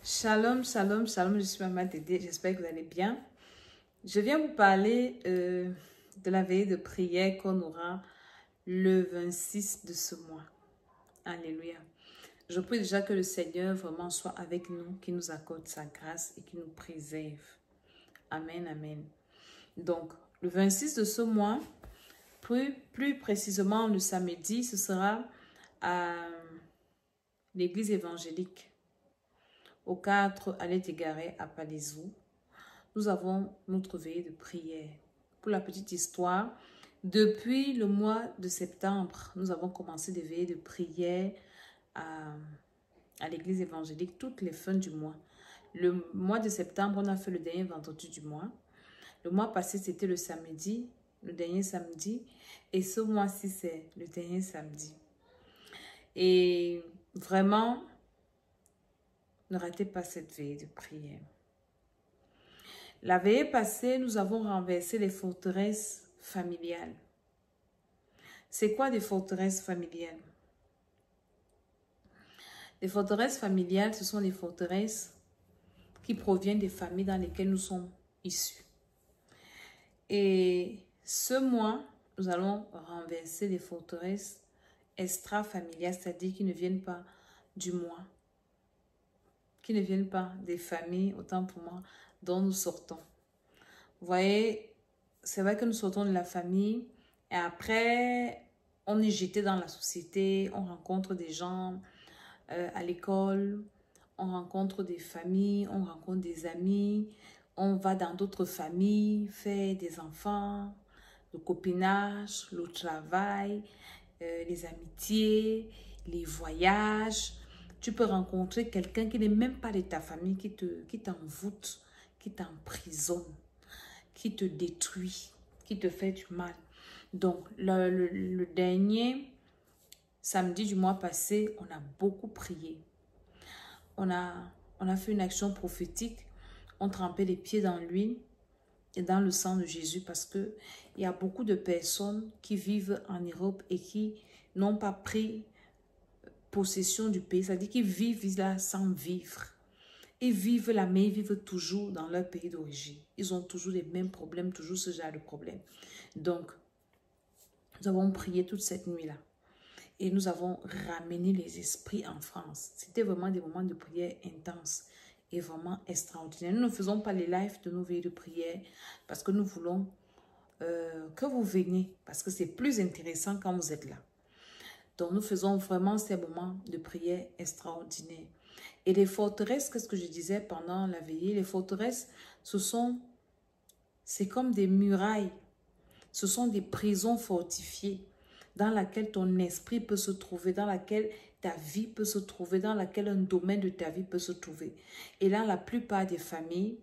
Shalom, shalom, shalom, je suis Maman Dédé, j'espère que vous allez bien. Je viens vous parler de la veillée de prière qu'on aura le 26 de ce mois. Alléluia. Je prie déjà que le Seigneur vraiment soit avec nous, qu'il nous accorde sa grâce et qu'il nous préserve. Amen, amen. Donc, le 26 de ce mois, plus précisément le samedi, ce sera à l'église évangélique. Au 4 Allée des Garets à Palaiseau, nous avons notre veillée de prière. Pour la petite histoire, depuis le mois de septembre, nous avons commencé des veillées de prière à l'église évangélique toutes les fins du mois. Le mois de septembre, on a fait le dernier vendredi du mois. Le mois passé, c'était le samedi, le dernier samedi. Et ce mois-ci, c'est le dernier samedi. Et vraiment, ne ratez pas cette veillée de prière. La veillée passée, nous avons renversé les forteresses familiales. C'est quoi des forteresses familiales? Les forteresses familiales, ce sont des forteresses qui proviennent des familles dans lesquelles nous sommes issus. Et ce mois, nous allons renverser les forteresses extra-familiales, c'est-à-dire qui ne viennent pas du moi, qui ne viennent pas des familles, autant pour moi, dont nous sortons. Vous voyez, c'est vrai que nous sortons de la famille et après, on est jeté dans la société, on rencontre des gens à l'école, on rencontre des familles, on rencontre des amis, on va dans d'autres familles, faire des enfants, le copinage, le travail, les amitiés, les voyages. Tu peux rencontrer quelqu'un qui n'est même pas de ta famille, qui t'envoûte, qui t'emprisonne, qui te détruit, qui te fait du mal. Donc, le dernier samedi du mois passé, on a beaucoup prié. On a fait une action prophétique. On trempait les pieds dans l'huile et dans le sang de Jésus parce qu'il y a beaucoup de personnes qui vivent en Europe et qui n'ont pas pris possession du pays. C'est-à-dire qu'ils vivent là sans vivre. Ils vivent là, mais ils vivent toujours dans leur pays d'origine. Ils ont toujours les mêmes problèmes, toujours ce genre de problèmes. Donc, nous avons prié toute cette nuit-là. Et nous avons ramené les esprits en France. C'était vraiment des moments de prière intenses et vraiment extraordinaires. Nous ne faisons pas les lives de nos veillées de prière parce que nous voulons que vous veniez. Parce que c'est plus intéressant quand vous êtes là. Donc, nous faisons vraiment ces moments de prière extraordinaires. Et les forteresses, qu'est-ce que je disais pendant la veillée? Les forteresses, c'est comme des murailles. Ce sont des prisons fortifiées dans laquelle ton esprit peut se trouver, dans laquelle ta vie peut se trouver, dans laquelle un domaine de ta vie peut se trouver. Et dans la plupart des familles,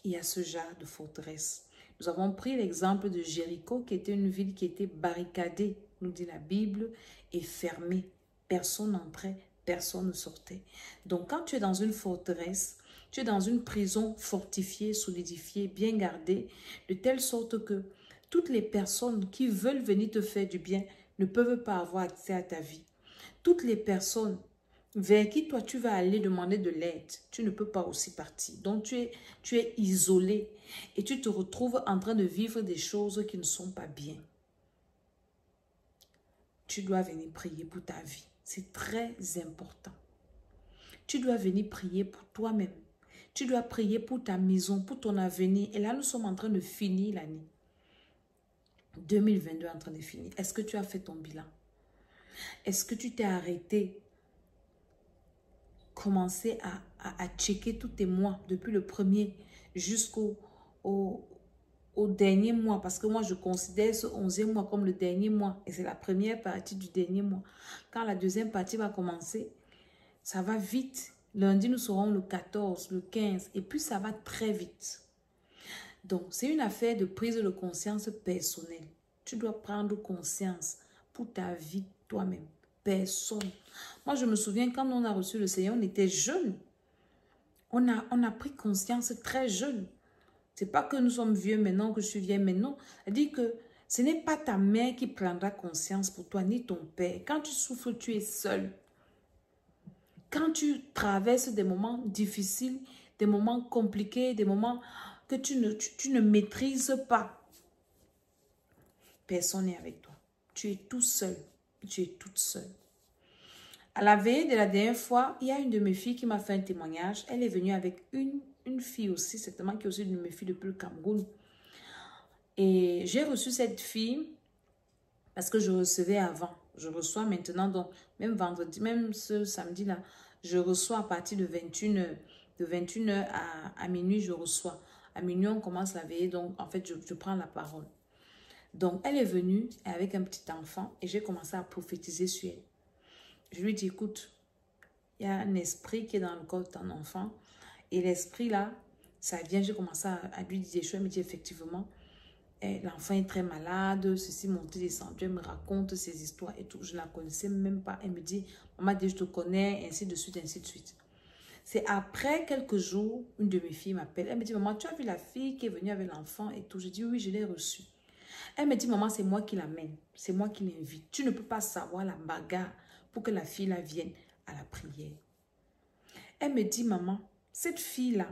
il y a ce genre de forteresse. Nous avons pris l'exemple de Jéricho, qui était une ville qui était barricadée, nous dit la Bible, et fermée. Personne n'entrait, personne ne sortait. Donc, quand tu es dans une forteresse, tu es dans une prison fortifiée, solidifiée, bien gardée, de telle sorte que toutes les personnes qui veulent venir te faire du bien ne peuvent pas avoir accès à ta vie. Toutes les personnes vers qui toi tu vas aller demander de l'aide, tu ne peux pas aussi partir. Donc tu es isolé et tu te retrouves en train de vivre des choses qui ne sont pas bien. Tu dois venir prier pour ta vie. C'est très important. Tu dois venir prier pour toi-même. Tu dois prier pour ta maison, pour ton avenir. Et là, nous sommes en train de finir l'année. 2022 est en train de finir. Est-ce que tu as fait ton bilan? Est-ce que tu t'es arrêté? Commencer à checker tous tes mois, depuis le premier jusqu'au dernier mois. Parce que moi, je considère ce 11e mois comme le dernier mois. Et c'est la première partie du dernier mois. Quand la deuxième partie va commencer, ça va vite. Lundi, nous serons le 14, le 15. Et puis, ça va très vite. Donc, c'est une affaire de prise de conscience personnelle. Tu dois prendre conscience pour ta vie toi-même. Personne. Moi, je me souviens quand on a reçu le Seigneur, on était jeunes. On a pris conscience très jeune. C'est pas que nous sommes vieux maintenant, que je suis vieille maintenant. C'est-à-dire que ce n'est pas ta mère qui prendra conscience pour toi, ni ton père. Quand tu souffres, tu es seul. Quand tu traverses des moments difficiles, des moments compliqués, des moments que tu ne maîtrises pas, personne n'est avec toi. Tu es tout seul. Tu es toute seule. À la veille de la dernière fois, il y a une de mes filles qui m'a fait un témoignage. Elle est venue avec une fille aussi, certainement qui est aussi une de mes filles depuis le Cameroun. Et j'ai reçu cette fille parce que je recevais avant. Je reçois maintenant, donc même vendredi, même ce samedi-là, je reçois à partir de 21h à minuit, je reçois. À minuit, on commence la veillée, donc en fait, je prends la parole. Donc, elle est venue avec un petit enfant et j'ai commencé à prophétiser sur elle. Je lui dis, écoute, il y a un esprit qui est dans le corps de ton enfant. Et l'esprit là, ça vient, j'ai commencé à lui dire des choses. Elle me dit effectivement, l'enfant est très malade, ceci, monté, descendu. Elle me raconte ses histoires et tout. Je ne la connaissais même pas. Elle me dit, maman dit, je te connais, ainsi de suite, ainsi de suite. C'est après quelques jours, une de mes filles m'appelle. Elle me dit, maman, tu as vu la fille qui est venue avec l'enfant et tout. Je dis, oui, je l'ai reçue. Elle me dit, maman, c'est moi qui l'amène. C'est moi qui l'invite. Tu ne peux pas savoir la bagarre pour que la fille là vienne à la prière. Elle me dit, maman, cette fille-là,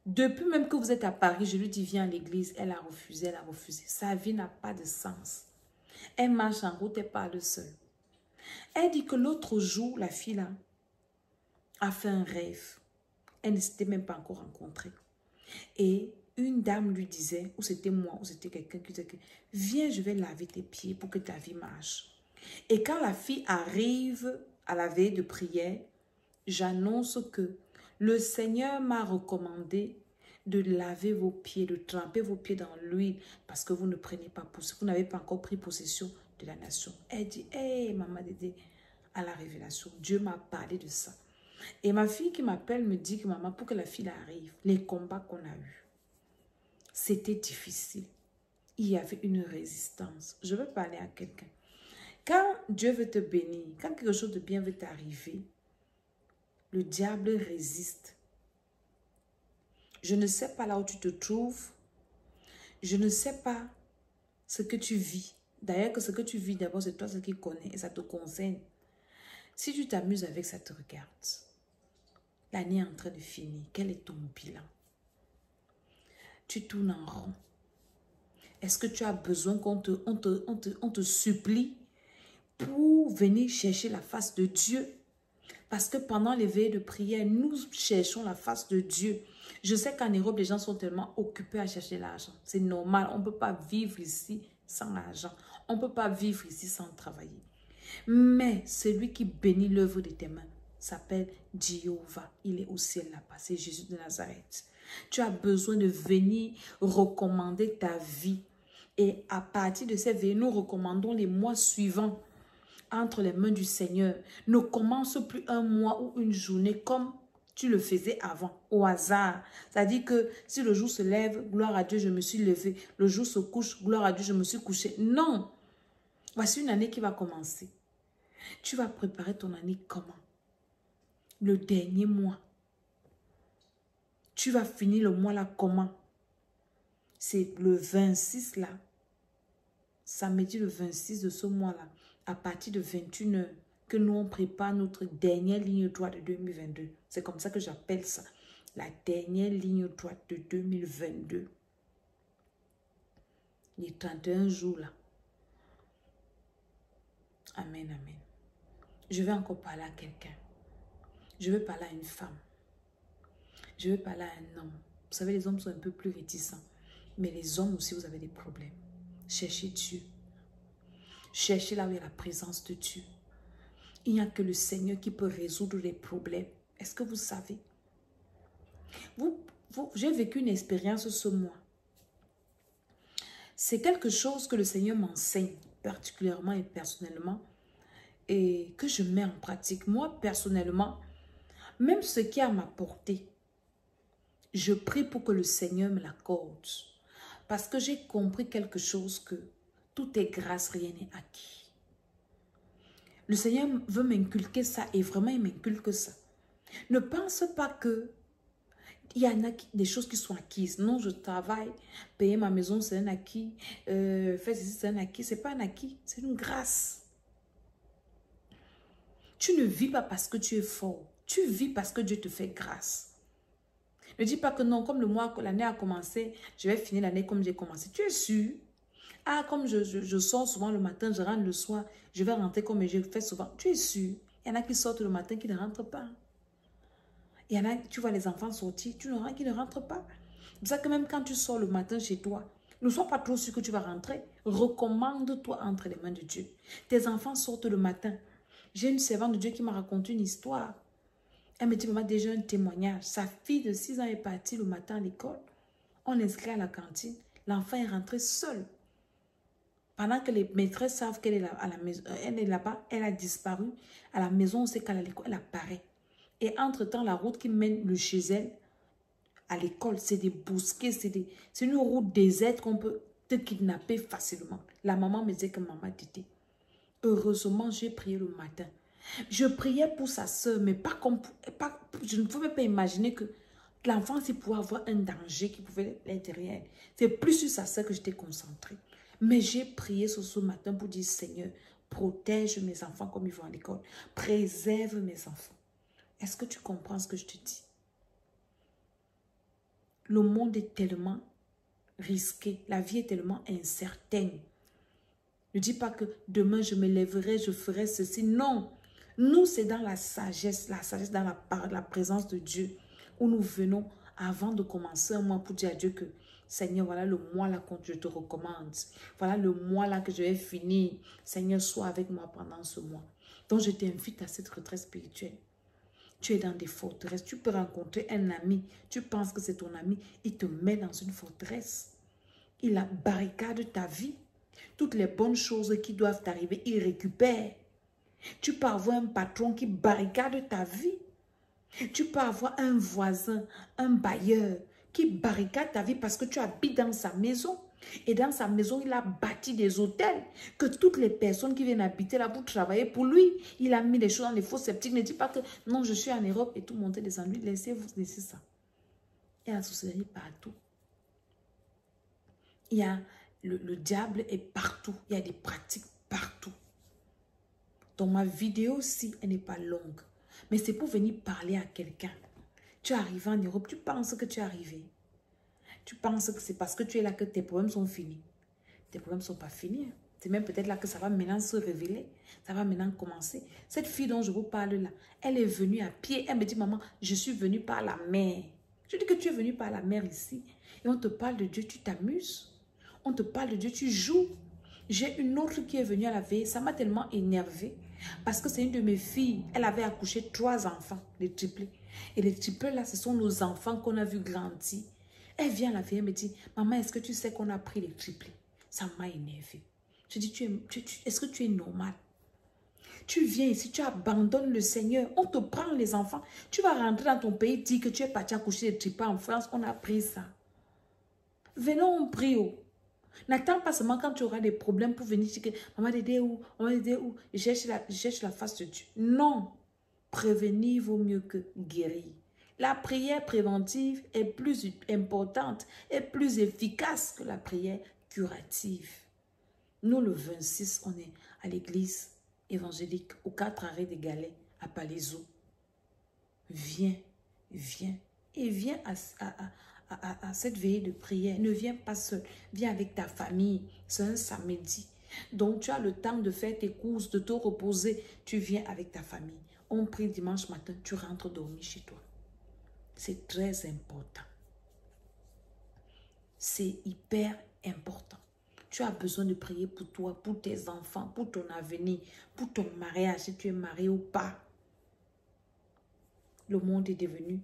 depuis même que vous êtes à Paris, je lui dis, viens à l'église. Elle a refusé, elle a refusé. Sa vie n'a pas de sens. Elle marche en route, elle parle seule. Elle dit que l'autre jour, la fille là a fait un rêve. Elle ne s'était même pas encore rencontrée. Et une dame lui disait, ou c'était moi, ou c'était quelqu'un qui disait que viens, je vais laver tes pieds pour que ta vie marche. Et quand la fille arrive à la veille de prière, j'annonce que le Seigneur m'a recommandé de laver vos pieds, de tremper vos pieds dans l'huile parce que vous ne prenez pas possession, vous n'avez pas encore pris possession de la nation. Elle dit, hey, maman Dédé, à la révélation, Dieu m'a parlé de ça. Et ma fille qui m'appelle me dit que maman, pour que la fille arrive, les combats qu'on a eus, c'était difficile. Il y avait une résistance. Je veux parler à quelqu'un. Quand Dieu veut te bénir, quand quelque chose de bien veut t'arriver, le diable résiste. Je ne sais pas là où tu te trouves. Je ne sais pas ce que tu vis. D'ailleurs, que ce que tu vis, d'abord, c'est toi ce qui connais et ça te concerne. Si tu t'amuses avec, ça te regarde. L'année est en train de finir. Quel est ton bilan? Tu tournes en rond. Est-ce que tu as besoin qu'on te supplie pour venir chercher la face de Dieu? Parce que pendant les veillées de prière, nous cherchons la face de Dieu. Je sais qu'en Europe, les gens sont tellement occupés à chercher l'argent. C'est normal. On ne peut pas vivre ici sans l'argent. On ne peut pas vivre ici sans travailler. Mais celui qui bénit l'œuvre de tes mains s'appelle Jéhovah. Il est au ciel là-bas. C'est Jésus de Nazareth. Tu as besoin de venir recommander ta vie. Et à partir de ces veillées, nous recommandons les mois suivants entre les mains du Seigneur. Ne commence plus un mois ou une journée comme tu le faisais avant, au hasard. C'est-à-dire que si le jour se lève, gloire à Dieu, je me suis levé. Le jour se couche, gloire à Dieu, je me suis couché. Non. Voici une année qui va commencer. Tu vas préparer ton année comment? Le dernier mois. Tu vas finir le mois là comment? C'est le 26 là. Samedi le 26 de ce mois-là, à partir de 21h, que nous on prépare notre dernière ligne droite de 2022. C'est comme ça que j'appelle ça. La dernière ligne droite de 2022. Les 31 jours là. Amen, amen. Je vais encore parler à quelqu'un. Je vais parler à une femme. Je vais parler à un homme. Vous savez, les hommes sont un peu plus réticents. Mais les hommes aussi, vous avez des problèmes. Cherchez Dieu. Cherchez là où il y a la présence de Dieu. Il n'y a que le Seigneur qui peut résoudre les problèmes. Est-ce que vous savez? J'ai vécu une expérience ce mois. C'est quelque chose que le Seigneur m'enseigne particulièrement et personnellement et que je mets en pratique. Moi, personnellement, même ce qui est à ma portée, je prie pour que le Seigneur me l'accorde. Parce que j'ai compris quelque chose que tout est grâce, rien n'est acquis. Le Seigneur veut m'inculquer ça et vraiment il m'inculque ça. Ne pense pas que il y en a des choses qui sont acquises. Non, je travaille, payer ma maison, c'est un acquis. Faire ceci, c'est un acquis. Ce n'est pas un acquis, c'est une grâce. Tu ne vis pas parce que tu es fort. Tu vis parce que Dieu te fait grâce. Ne dis pas que non, comme l'année a commencé, je vais finir l'année comme j'ai commencé. Tu es sûr? Ah, comme je sors souvent le matin, je rentre le soir, je vais rentrer comme je fais souvent. Tu es sûr? Il y en a qui sortent le matin qui ne rentrent pas. Il y en a, tu vois les enfants sortir, qui ne rentrent pas. C'est pour ça que même quand tu sors le matin chez toi, ne sois pas trop sûr que tu vas rentrer. Recommande-toi entre les mains de Dieu. Tes enfants sortent le matin. J'ai une servante de Dieu qui m'a raconté une histoire. Elle me dit, maman, déjà un témoignage. Sa fille de 6 ans est partie le matin à l'école. On l'inscrit à la cantine. L'enfant est rentré seul. Pendant que les maîtresses savent qu'elle est là, à la maison, elle est là-bas, elle a disparu. À la maison, on sait qu'elle est à l'école, elle apparaît. Et entre-temps, la route qui mène chez elle, à l'école, c'est des bosquets, c'est une route déserte qu'on peut te kidnapper facilement. La maman me disait que maman t'était. Heureusement, j'ai prié le matin. Je priais pour sa soeur, mais je ne pouvais pas imaginer que l'enfant, s'il pouvait avoir un danger qui pouvait être derrière. C'est plus sur sa soeur que j'étais concentrée. Mais j'ai prié ce matin pour dire, Seigneur, protège mes enfants comme ils vont à l'école. Préserve mes enfants. Est-ce que tu comprends ce que je te dis? Le monde est tellement risqué. La vie est tellement incertaine. Ne dis pas que demain je me lèverai, je ferai ceci. Non. Nous, c'est dans la sagesse dans la présence de Dieu, où nous venons avant de commencer un mois pour dire à Dieu que Seigneur, voilà le mois là que je te recommande. Voilà le mois là que je vais finir. Seigneur, sois avec moi pendant ce mois. Donc, je t'invite à cette retraite spirituelle. Tu es dans des forteresses. Tu peux rencontrer un ami. Tu penses que c'est ton ami. Il te met dans une forteresse. Il a barricade ta vie. Toutes les bonnes choses qui doivent t'arriver, il récupère. Tu peux avoir un patron qui barricade ta vie. Tu peux avoir un voisin, un bailleur qui barricade ta vie parce que tu habites dans sa maison. Et dans sa maison, il a bâti des hôtels que toutes les personnes qui viennent habiter là pour travailler pour lui, il a mis les choses dans les faux sceptiques. Ne dis pas que non, je suis en Europe et tout monter des ennuis. Laissez-vous laisser ça. Il y a la sorcellerie partout. Il y a le diable est partout. Il y a des pratiques partout. Donc ma vidéo aussi, elle n'est pas longue. Mais c'est pour venir parler à quelqu'un. Tu es arrivé en Europe, tu penses que tu es arrivé. Tu penses que c'est parce que tu es là que tes problèmes sont finis. Tes problèmes ne sont pas finis. C'est même peut-être là que ça va maintenant se révéler. Ça va maintenant commencer. Cette fille dont je vous parle là, elle est venue à pied. Elle me dit, maman, je suis venue par la mer. Je dis que tu es venue par la mer ici. Et on te parle de Dieu, tu t'amuses. On te parle de Dieu, tu joues. J'ai une autre qui est venue à la veille. Ça m'a tellement énervée. Parce que c'est une de mes filles. Elle avait accouché 3 enfants, les triplés. Et les triplés là, ce sont nos enfants qu'on a vu grandir. Elle vient à la veille, elle me dit, maman, est-ce que tu sais qu'on a pris les triplés? Ça m'a énervée. Je dis, est-ce que tu es normal? Tu viens ici, tu abandonnes le Seigneur. On te prend les enfants. Tu vas rentrer dans ton pays, dire que tu es parti accoucher les triplés en France. On a pris ça. Venons, on prie. N'attends pas seulement quand tu auras des problèmes pour venir dire que maman t'aider où, on va t'aider où. Je cherche la face de Dieu. Non. Prévenir vaut mieux que guérir. La prière préventive est plus importante et plus efficace que la prière curative. Nous, le 26, on est à l'église évangélique aux 4 arrêts des Galets à Palaiseau. Viens, viens et viens à cette veillée de prière. Ne viens pas seul, viens avec ta famille. C'est un samedi. Donc, tu as le temps de faire tes courses, de te reposer. Tu viens avec ta famille. On prie dimanche matin, tu rentres dormir chez toi. C'est très important. C'est hyper important. Tu as besoin de prier pour toi, pour tes enfants, pour ton avenir, pour ton mariage, si tu es marié ou pas. Le monde est devenu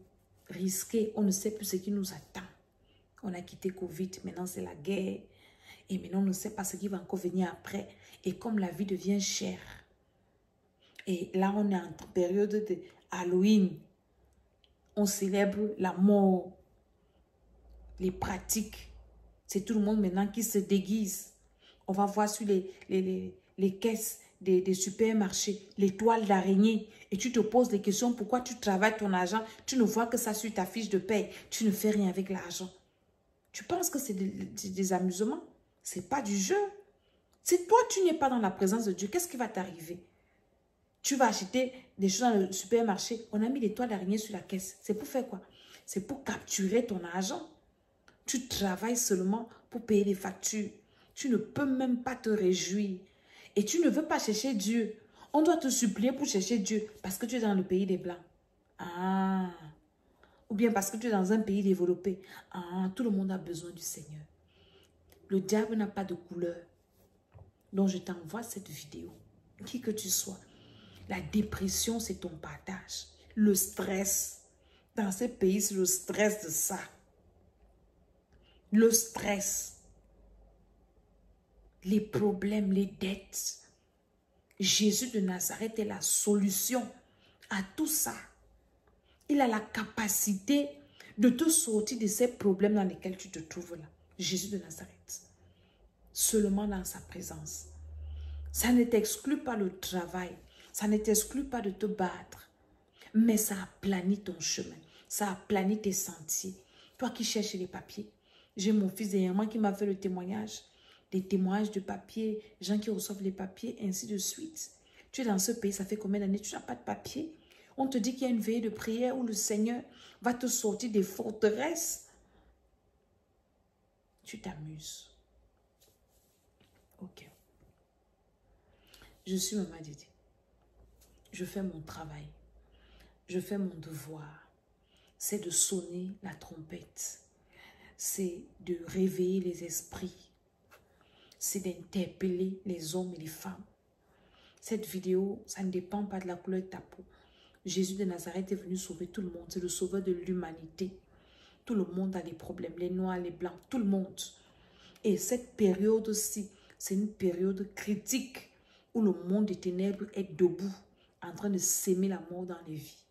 risqué. On ne sait plus ce qui nous attend. On a quitté Covid, maintenant c'est la guerre. Et maintenant on ne sait pas ce qui va encore venir après. Et comme la vie devient chère. Et là on est en période de Halloween. On célèbre la mort. Les pratiques. C'est tout le monde maintenant qui se déguise. On va voir sur les caisses des supermarchés, les toiles d'araignée. Et tu te poses des questions, pourquoi tu travailles ton argent? Tu ne vois que ça sur ta fiche de paye. Tu ne fais rien avec l'argent. Tu penses que c'est des amusements? Ce n'est pas du jeu. Si toi, tu n'es pas dans la présence de Dieu, qu'est-ce qui va t'arriver? Tu vas acheter des choses dans le supermarché. On a mis des toiles d'araignée sur la caisse. C'est pour faire quoi? C'est pour capturer ton argent. Tu travailles seulement pour payer les factures. Tu ne peux même pas te réjouir. Et tu ne veux pas chercher Dieu. On doit te supplier pour chercher Dieu parce que tu es dans le pays des Blancs. Ah. Ou bien parce que tu es dans un pays développé. Ah, tout le monde a besoin du Seigneur. Le diable n'a pas de couleur. Donc je t'envoie cette vidéo. Qui que tu sois. La dépression, c'est ton partage. Le stress. Dans ces pays, c'est le stress de ça. Le stress. Les problèmes, les dettes. Jésus de Nazareth est la solution à tout ça. Il a la capacité de te sortir de ces problèmes dans lesquels tu te trouves là. Jésus de Nazareth. Seulement dans sa présence. Ça ne t'exclut pas le travail. Ça ne t'exclut pas de te battre. Mais ça aplanit ton chemin. Ça aplanit tes sentiers. Toi qui cherches les papiers. J'ai mon fils dernièrement qui m'a fait le témoignage. Des témoignages de papiers. Gens qui reçoivent les papiers, ainsi de suite. Tu es dans ce pays, ça fait combien d'années? Tu n'as pas de papier. On te dit qu'il y a une veillée de prière où le Seigneur va te sortir des forteresses. Tu t'amuses. Ok. Je suis Maman Didi. Je fais mon travail. Je fais mon devoir. C'est de sonner la trompette. C'est de réveiller les esprits. C'est d'interpeller les hommes et les femmes. Cette vidéo, ça ne dépend pas de la couleur de ta peau. Jésus de Nazareth est venu sauver tout le monde. C'est le sauveur de l'humanité. Tout le monde a des problèmes. Les noirs, les blancs, tout le monde. Et cette période-ci, c'est une période critique où le monde des ténèbres est debout, en train de s'aimer la mort dans les vies.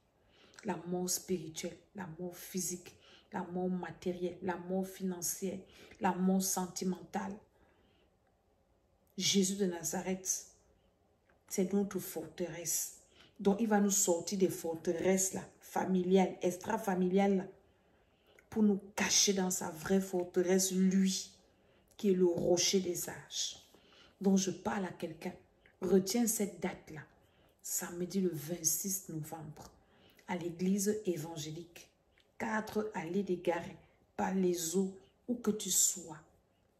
La mort spirituelle, la mort physique, la mort matérielle, la mort financière, la mort sentimentale. Jésus de Nazareth, c'est notre forteresse. Donc, il va nous sortir des forteresses là, familiales, extra-familiales là, pour nous cacher dans sa vraie forteresse, lui, qui est le rocher des âges. Donc, je parle à quelqu'un. Retiens cette date-là, samedi le 26 novembre, à l'église évangélique, 4 allées des Garets, par les eaux, où que tu sois.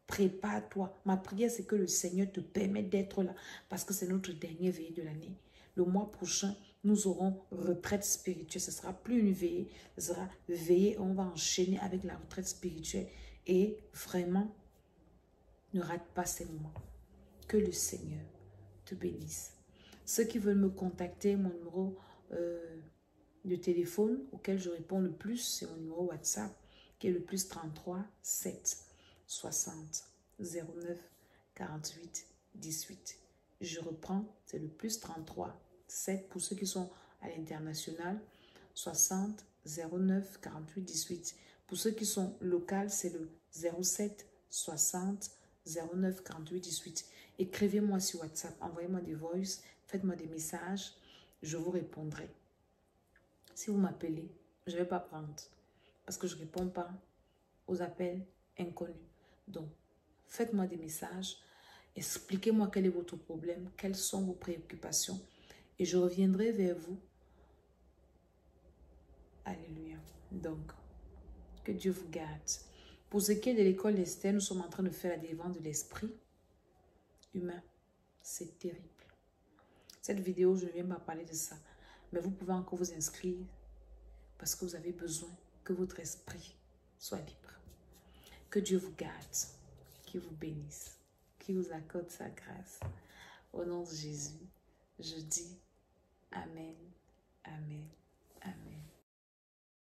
Prépare-toi. Ma prière, c'est que le Seigneur te permette d'être là, parce que c'est notre dernière veillée de l'année. Le mois prochain, nous aurons retraite spirituelle. Ce ne sera plus une veillée, ce sera veillée. On va enchaîner avec la retraite spirituelle. Et vraiment, ne rate pas ces moments. Que le Seigneur te bénisse. Ceux qui veulent me contacter, mon numéro de téléphone auquel je réponds le plus, c'est mon numéro WhatsApp qui est le plus 33 7 60 09 48 18. Je reprends, c'est le plus 33 7 pour ceux qui sont à l'international, 60 09 48 18. Pour ceux qui sont locaux, c'est le 07 60 09 48 18. Écrivez-moi sur WhatsApp, envoyez-moi des voices, faites-moi des messages, je vous répondrai. Si vous m'appelez, je ne vais pas prendre parce que je ne réponds pas aux appels inconnus. Donc, faites-moi des messages, expliquez-moi quel est votre problème, quelles sont vos préoccupations et je reviendrai vers vous. Alléluia. Donc, que Dieu vous garde. Pour ce qui est de l'école d'Esther, nous sommes en train de faire la délivrance de l'esprit humain. C'est terrible. Cette vidéo, je ne viens pas parler de ça. Mais vous pouvez encore vous inscrire parce que vous avez besoin que votre esprit soit libre. Que Dieu vous garde, qu'il vous bénisse, qu'il vous accorde sa grâce. Au nom de Jésus, je dis Amen, Amen, Amen.